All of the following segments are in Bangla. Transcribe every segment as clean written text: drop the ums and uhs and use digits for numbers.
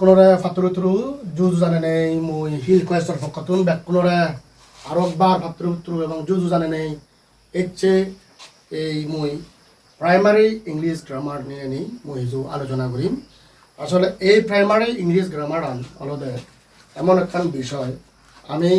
ব্যাকুণরে ফাতুরুতুরু জুজু জানে নেই মুই হিল কোয়েস্টর ফকাতুন ব্যাকুণরে আরো একবার ফাতুরুতুরু এবং জুজু জানে নেই এচ্ছে এই মুই প্রাইমারি ইংলিশ গ্রামার নিয়ে নি মুই জু আলোচনা করিম আসলে এই প্রাইমারি ইংলিশ গ্রামার আলাদা এমন একখান বিষয় আমি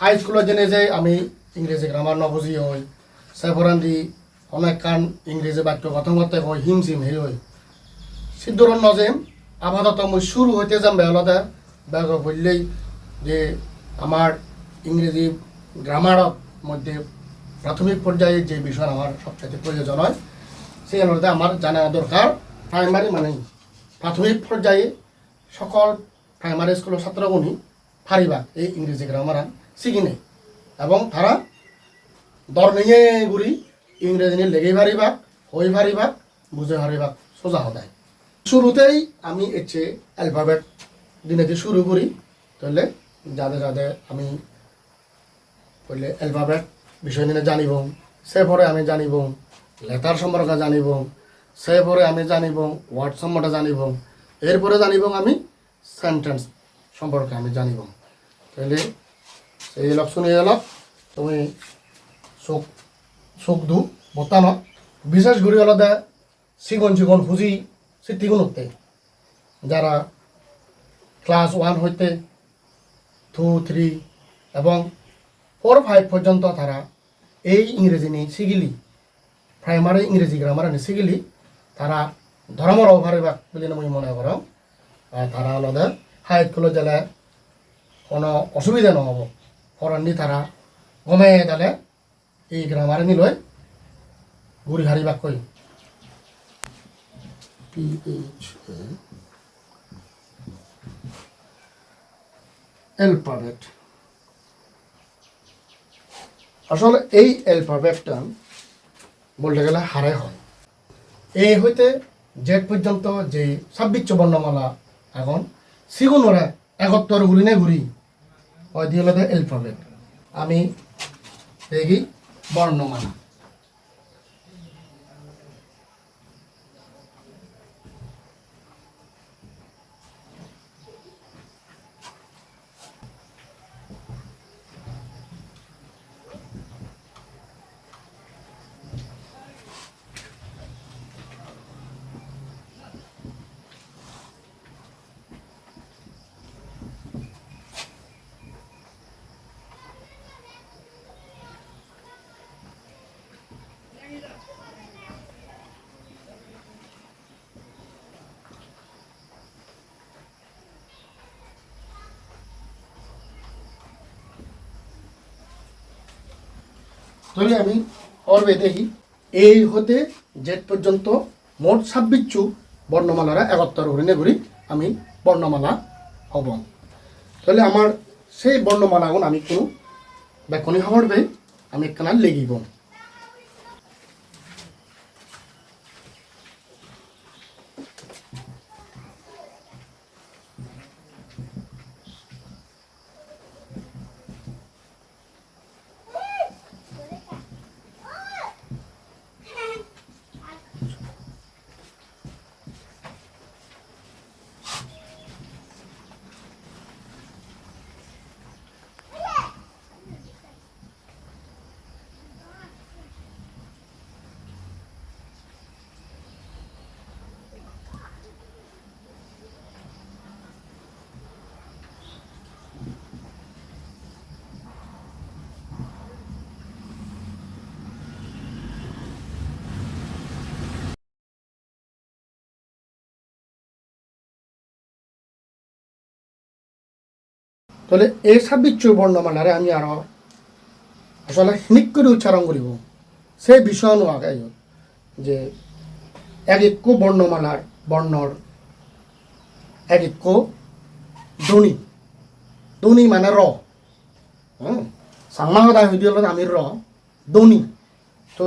হাই স্কুলে জেনে যে আমি ইংরেজি গ্রামার নবুঝি হই সেফরান্দি অনেকখান ইংরেজি বাক্য কথম করতে হয় হিমসিম হে হই সিদ্ধরণ নজেম আপাতত মই শুরু হইতে যাম বেহলতে ব্যাগ বললেই যে আমার ইংরেজি গ্রামারত মধ্যে প্রাথমিক পর্যায়ে যে বিষয় আমার সবচেয়ে প্রয়োজন হয় সেই অনুযায়ী আমার জানা দরকার প্রাইমারি মানে প্রাথমিক পর্যায়ে সকল প্রাইমারি স্কুলের ছাত্রগণই ফারিবা এই ইংরেজি গ্রামার শিখিনি এবং তারা দর নিয়ে ঘুরি ইংরেজি নিয়ে লেগে ফারিবা হই ফারিবা বুঝে ফারিবা সোজা হতায় শুরুতেই আমি এসে অ্যালফাবেট দিনেতে শুরু করি তাহলে যাদের আমি বললে অ্যালফাবেট বিষয় নিয়ে জানিব সে পরে আমি জানিব লেটার সম্পর্কে জানিব সে পরে আমি জানিব ওয়ার্ড সম্পর্কে জানিব এরপরে জানিব আমি সেন্টেন্স সম্পর্কে আমি জানিব তাহলে সেই এলক শুনে এলক তুমি চোখ দু বতান বিশেষ করে আলাদা সিগন খুঁজি সিটিগুণ হতে যারা ক্লাস 1 হইতে 2, 3 এবং 4, 5 পর্যন্ত তারা এই ইংরেজি নিয়ে শিখিলি প্রাইমারি ইংরেজি গ্রামার নিয়ে শিখিলি তারা ধর্মর অভারিবাক বলে আমি মনে করো আর তারা আলাদা হাই স্কুলে গেলে কোনো অসুবিধা নহব ফরান্নি তারা গমে গেলে এই গ্রামারে নিলয় ঘুরি হারিবাক কই অ্যালফাবেট আসলে এই অ্যালফাবেটটা বলতে গেলে হারে হয় এই হইতে জেড পর্যন্ত যে 26 বর্ণমালা এখন সিগুনরা একত্তর ঘুরি না ঘুরি ওই দিয়ে হলো অ্যালফাবেট আমি দেখি বর্ণমালা তাহলে আমি পর্বে দেখি এই হতে জেড পর্যন্ত মোট 26 বর্ণমালারা একত্তর ঘুরিনে ঘুরি আমি বর্ণমালা হব তাহলে আমার সেই বর্ণমালাগুলো আমি কোনো ব্যাকরণী হবার আমি একখানা লিখিব তাহলে এই 26 বর্ণমালারে আমি আরো আসলে নিক করে উচ্চারণ করিব সেই বিষয় আগে যে এক এক বর্ণমালার বর্ণর এক এক ধ্বনি ধ্বনি মানে র সাংমা সদায় হয়ে দিল আমি র ধ্বনি তো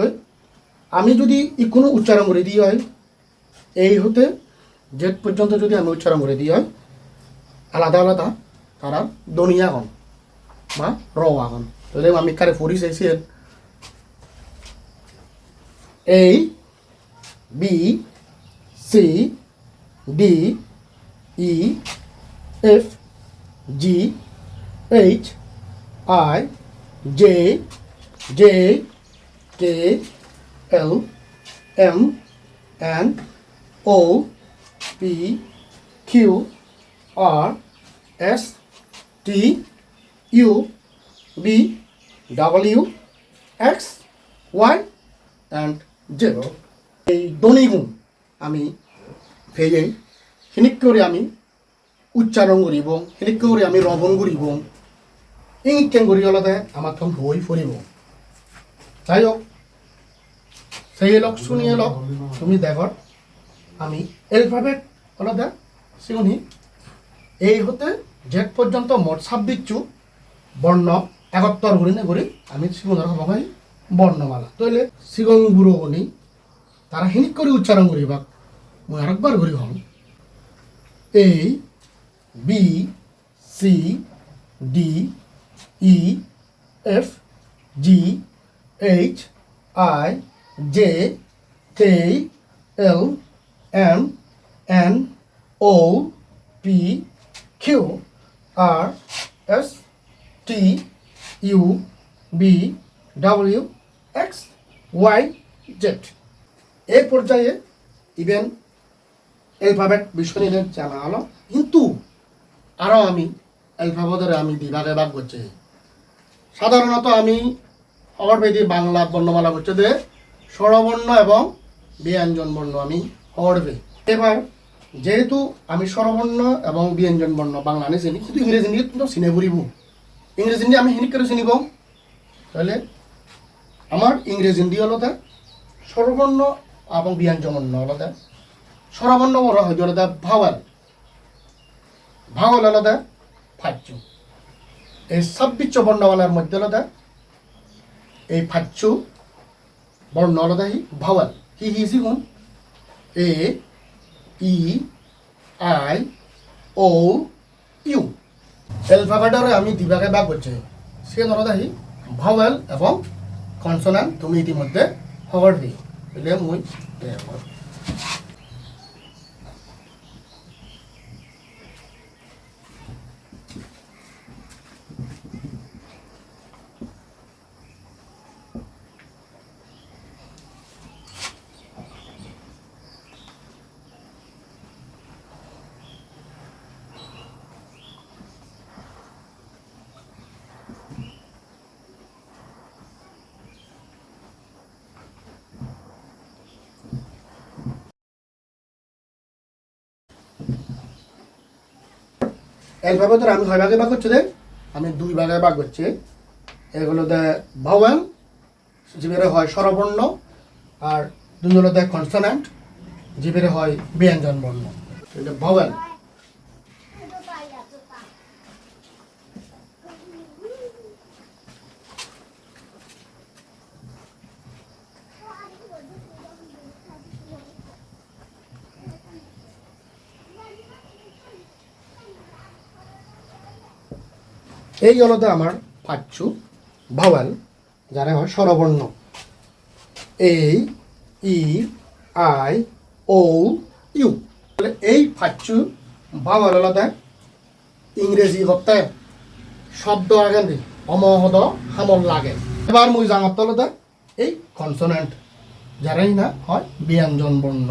আমি যদি কোনো উচ্চারণ করে দিই হয় এই হতে জেড পর্যন্ত যদি আমি উচ্চারণ করে দিই হয় আলাদা আলাদা তারা ধ্বনি আগন বা র আগন তাহলে আমি কারে পড়ি চাইছি A B C D E F G H I J J K L M N O P Q R S T U V W X Y and Z এই দনিগুণ আমি ফেয়ে সেনেক করে আমি উচ্চারণ করিব সেনেক করে আমি রবণ করিব ইংকেন করি অলতে আমার তখন বই ফুরিব যাই হোক সেই লোক শুনিয়ে লোক তুমি দেখর আমি এলফাবেট অলতে সিগুনি এই হতে জেড পর্যন্ত মোট 26টো বর্ণ একত্তর করি না করি আমি সিগুণের হব হয় বর্ণমালা তইলে সিগং বুড়োগণি তারা হিনিক করে উচ্চারণ করিবা মই আরেকবার করি হম A B C D E F G H I J K L M N O P Q R S T U V W X Y Z এই পর্যায়ে ইভেন অ্যালফাবেট বিষয় নিয়ে জানা হলো কিন্তু আরও আমি অ্যালফাবেটের আমি বিভাগে ভাগ করছি সাধারণত আমি অগরবেদি বাংলা বর্ণমালা করছে যে স্বরবর্ণ এবং ব্যঞ্জন বর্ণ আমি অগরবে এবার যেহেতু আমি স্বরবর্ণ এবং ব্যঞ্জন বর্ণ বাংলা নিয়ে চিনি কিন্তু ইংরেজি নিয়ে কিন্তু চিনে ফুরিব ইংরেজি নিয়ে আমি হিনিক করে চিনিব তাহলে আমার ইংরেজি দিয়ে হলো স্বরবর্ণ এবং ব্যঞ্জন বর্ণ আলাদা স্বরবর্ণ বড় হয় আলাদা ভাওয়াল ভাওয়াল আলাদা ফাচ্চু এই 26 বর্ণমালার মধ্যে আলাদা এই ফাচ্চু বর্ণ আলাদা ভাওয়াল কি সিগুন এ ই আই ও ইউ অ্যালফাবেটরে আমি দুভাগে ভাগ করছি সে আলাদা ভাওয়াল এবং কনসোনান্ট তুমি ইতিমধ্যে খবর দিই এলে মই অ্যালফাবেটের আমি 6 ভাগে ভাগ করছি আমি 2 ভাগে ভাগ করছি এগুলোতে ভাওয়াল যেগুলো হয় স্বরবর্ণ আর 2 হলো কনসোনান্ট যেগুলো হয় ব্যঞ্জন বর্ণ এটা ভাওয়াল এই হলো আমার ফাচ্চু ভাওয়াল যারা হয় স্বরবর্ণ এ ই আই ও ইউ এই ফাচ্চু ভাওয়াল হলো ইংরেজি হতে শব্দ আগে অমহদ হামল লাগে এবার মুই জাঙত হলো এই কনসোনেন্ট যারাই না হয় ব্যঞ্জন বর্ণ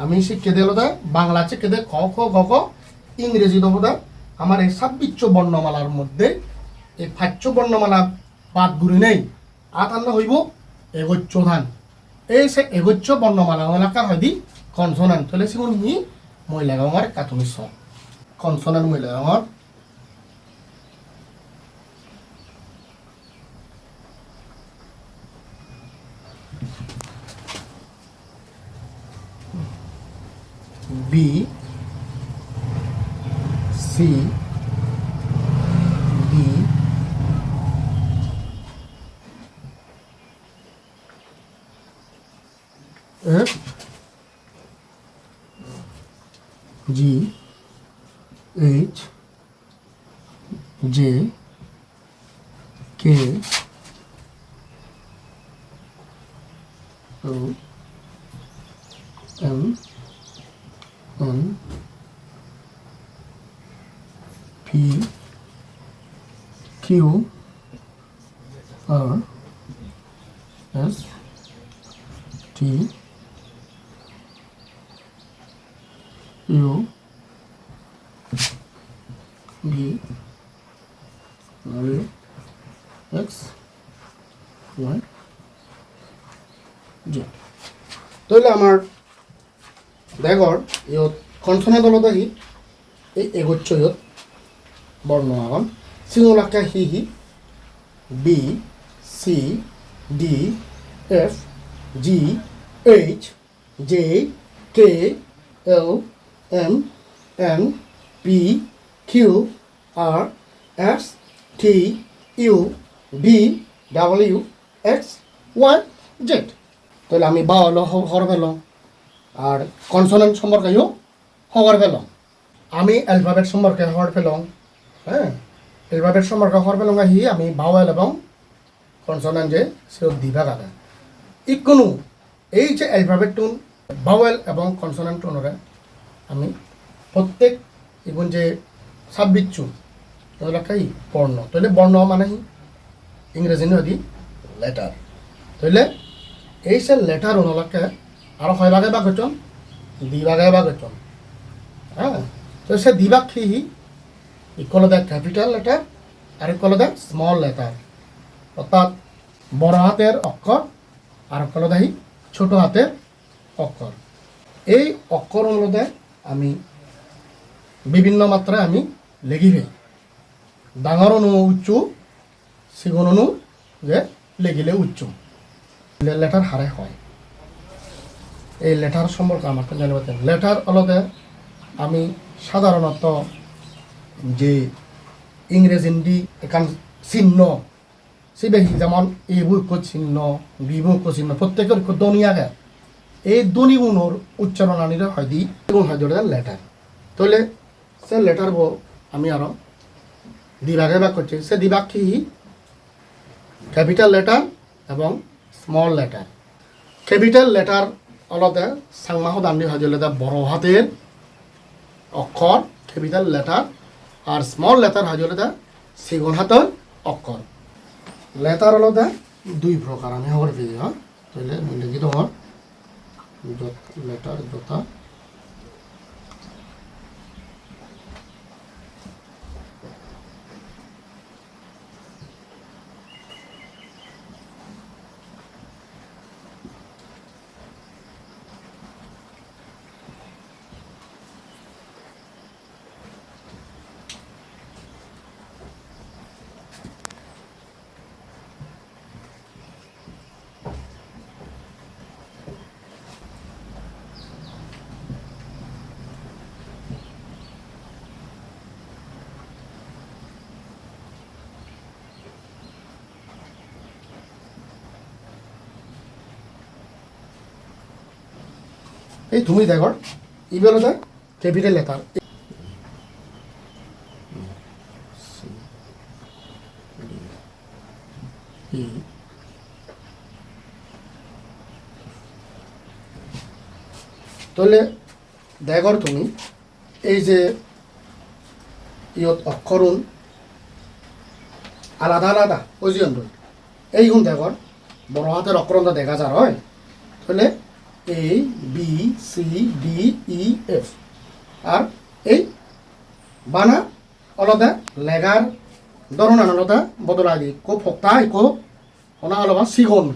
আমি শিখে দিল বাংলা শিখে দে খ খ গ গ ইংরেজি দেবো আমার এই 26 বর্ণমালার মধ্যে এই 5 বর্ণমালা বাদ ঘুরে নেই আটান্ন হইব এগোচ্ছ ধান এই সে এগোচ্ছ বর্ণমালা এলাকা হয় দি কনসোনান্ট তাহলে সেগুলো নি মহিলা আমার কাতুমি স কনসোনান্ট মহিলা আমার B C D F G H J K O M N Q R S T U V W X Y Z তাহলে আমার দেখৰ ইয়ত কনচনেণ্ট অলপ আহি এই এগোচ্ছ ইয়ত বৰ্ণ আগন চিঙলাকে হি B C D F G H J K L M N P Q R S T U V W X Y Z তাহলে আমি বা হলো হর পেলাম আর কনসোনেন্ট সম্পর্কেও হওয়ার পেলাম আমি অ্যালফাবেট সম্পর্কে হওয়ার পেলাম হ্যাঁ অ্যালফাবেট সম্পর্কে হওয়ার পেলাম হি আমি ভাওয়েল এবং কনসোনেন্ট যে সে দিভাগ আগে ইকোনো এই যে অ্যালফাবেট টুন ভাওয়েল এবং কনসোনেন্ট টুনরে আমি প্রত্যেক ইগুন যে ছাব্বিশ এগুলোকে বর্ণ তাহলে বর্ণ মানে ইংরেজি নদী লেটার তাহলে এই সে লেটার ওনাকে আরো হয় ভাগে ভাগ হচ্ছন দ্বিভাগে ভাগ হচ্ছন হ্যাঁ তো সে দ্বিভাগ কি ইকল দ্য ক্যাপিটাল লেটার আর ইকল দ্য স্মল লেটার অর্থাৎ বড় হাতের অক্ষর আর ইকল দ্য ছোট হাতের অক্ষর এই অক্ষর অনুরোধে আমি বিভিন্ন মাত্রায় আমি লেখিবে ডাঙর অনু উচ্চ সিগুন অনু যে লেখিলে উচ্চ লেটার হারে হয় এই লেটার সম্পর্কে আমার জানিব লেটার অলতে আমি সাধারণত যে ইংরেজ হিন্দি এখান চিহ্ন সিবেহি যেমন এ বুক চিহ্ন বি বুক চিহ্ন প্রত্যেকের দনি আগে এই দনি গুণর উচ্চারণ আনিলে হয় দি গুণ হয় লেটার তাহলে সে লেটার বো আমি আরো দ্বিভাগে ভাগ করছি সে দ্বিভাগ কি ক্যাপিটাল লেটার এবং small letter capital letter অলতে সাংমাহ Dandi হয় বড় হাতের অক্ষর ক্যাপিটাল লেটার আর স্মল লেটার হয় সিগুন হাতের অক্ষর লেটার অলতে দুই প্রকার আমি হবার পেয়ে হ্যাঁ তাহলে লিখিত হওয়ার লেটার যথা এই তুমি দেখো ইবেল ক্যাপিটাল লেটার তাহলে দেখো তুমি এই যে ইয়ত অক্ষরুন আলাদা আলাদা ওজন এই গুণ দেখো বড় হাতের অক্ষরটা দেখা যায় হয় তাহলে A B C D E F আর এই বানা আলাদা লেগার ধরন আলাদা বদলা দি কো ফক্তাই কো ওনা আলাদা সিগন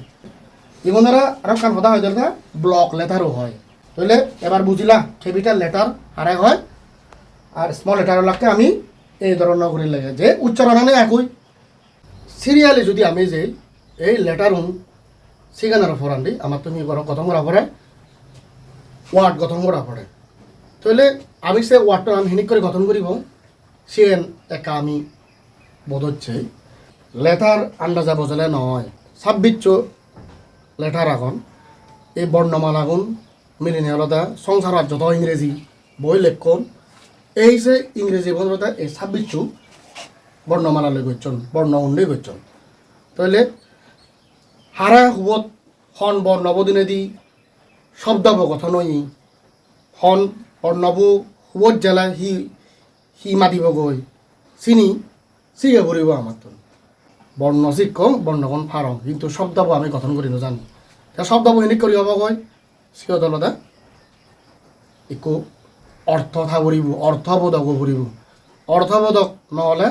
ইগন দ্বারা আর কান হদা হয় যেটা ব্লক লেটারও হয় তাহলে এবার বুঝিলা ক্যাপিটাল লেটার আরে হয় আর স্মল লেটার লাগতে আমি এই ধরনের করে লেগে যে উচ্চারণে একই সিরিয়ালি যদি আমি যে এই লেটার সিগানার ফরান্দি আমার তুমি গঠন করা পড়ে ওয়ার্ড গঠন করা পড়ে তাহলে আমি সে ওয়ার্ডটা আমি হিনিক করে গঠন করিব সেন একা আমি বোধ হচ্ছে লেটার আন্দাজা বজলে নয় 26 লেটার এখন এই বর্ণমালা গুণ মিলিনে আলাদা সংসার যত ইংরেজি বই লেখন এই যে ইংরেজি বলতে এই 26 বর্ণমালা লৈ গৈছন বর্ণ উন্নয় গৈছন তাহলে হারা হুবত হন বর্ণবদিনে দি শব্দাব গঠন হন বর্ণবু হুবত জেলা হি মাতিব গই চিনি চিগে পড়িব আমার তো বর্ণ শিক্ষক বর্ণগণ ফারং কিন্তু শব্দাবু আমি গঠন করি জানি তা শব্দাবু এনে করি হব কয় সিহঁত আলাদা একো অর্থ থাকব অর্থবোধক ফুরিব অর্থবোধক নহ'লে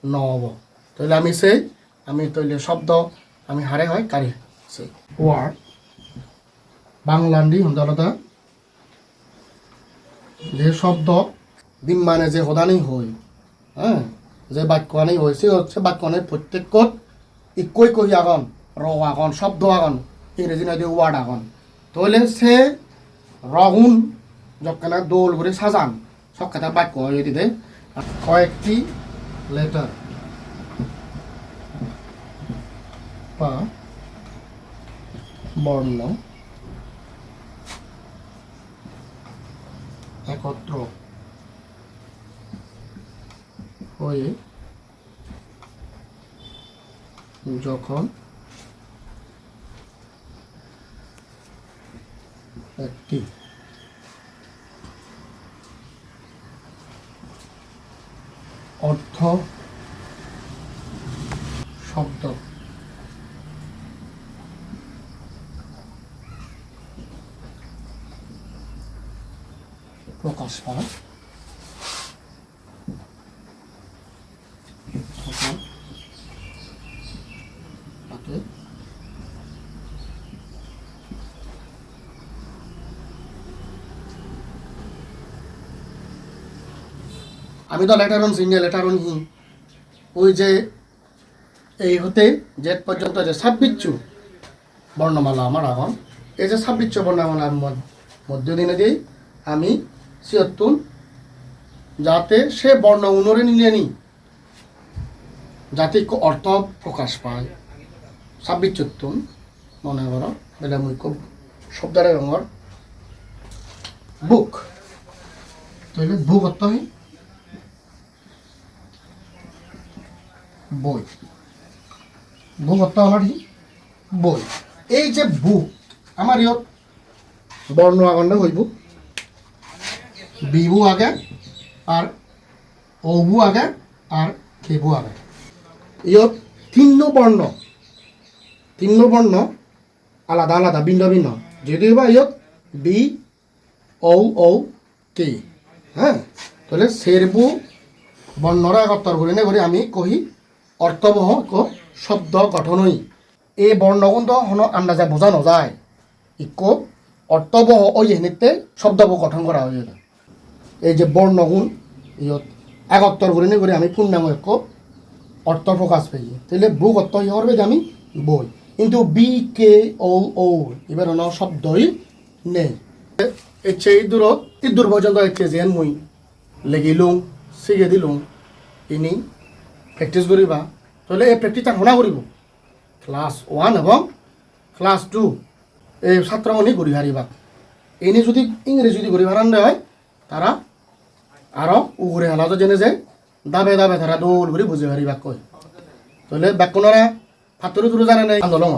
নহ'ব তাহলে আমি সেই আমি তৈলে শব্দ আমি হারে হয় কারি সেই ওয়ার্ড বাংলান্ডি হন্দালতা যে শব্দ দিম্মানে যে সদানি হয় হ্যাঁ যে বাক্যানি হয়েছে হচ্ছে বাক্যানের প্রত্যেকত ইকই কহি আগন র আগন শব্দ আগন ইংরেজি নদী ওয়ার্ড আগন তাহলে সে রগুন যখন দোল করে সাজান সবখাতা বাক্য হয়ে দিতে কয়েকটি লেটার বা বর্ণ একত্র হয়ে যখন একটি অর্থ শব্দ প্রকাশ পায় তখন তাকে আমি তো letter on single letter on হি ওই যে এই হতে জেড পর্যন্ত যে ছাব্বিচ্ছু বর্ণমালা আমার এখন এই যে ছাব্বিচ্ছু বর্ণমালার মধ্য দিনে দিয়েই আমি সিয়ত্তুন যাতে সে বর্ণ উনরে নিলে নি যাতে অর্থ প্রকাশ পায় ছাব্বিচ্ছুত্তুন মনে করো বেলা মুই খুব শব্দারে রঙর বুক তাহলে বুক অর্থ হয় বই বুক অর্থ আমার বই এই যে বুক আমার ইয়ত বর্ণ আগন্ডে হইব বিবু আগে আর অবু আগে আর খেবু আগে ইয়ত তিন্ন বর্ণ আলাদা আলাদা ভিন্ন ভিন্ন যদিও বা ইয়ত বি ঔ কে হ্যাঁ তাহলে সেরবু বর্ণরা একত্তর করে নে করে আমি কহি অর্থবহ শব্দ গঠনই এই বর্ণগুণ তো হন আন্দাজে বোঝা নযায় ইকো অর্থবহ ওই হেনিতে শব্দবহ গঠন করা হয়ে যায় এই যে বর্ণগুণ ইয়ত একত্তর করে নে করে আমি পূর্ণাঙ্গ এক অর্থ প্রকাশ পাই তাহলে বুক অর্থ হওয়ার যে আমি বই কিন্তু বি কে ও এবার অন্য শব্দই নেই এচ্ছে ইদূর পর্যন্ত এচ্ছে যেন মুই লেগিলুম শিখে দিলুম ইনি প্র্যাকটিস করিবা তাহলে এই প্র্যাকটিসটা শোনা করিব ক্লাস 1 এবং ক্লাস 2 এই ছাত্রমণি ঘুরি হারিবা এনে যদি ইংরেজি যদি ঘুরি হারান হয় তারা আরও উঘুরে হেলা জেনে যে দাবে দাবে তারা দৌড় ঘুরি বুঝে হারিবা কয় তাহলে ব্যাকরণরা ফাতরি তুলে জানে নাই আন্দোলন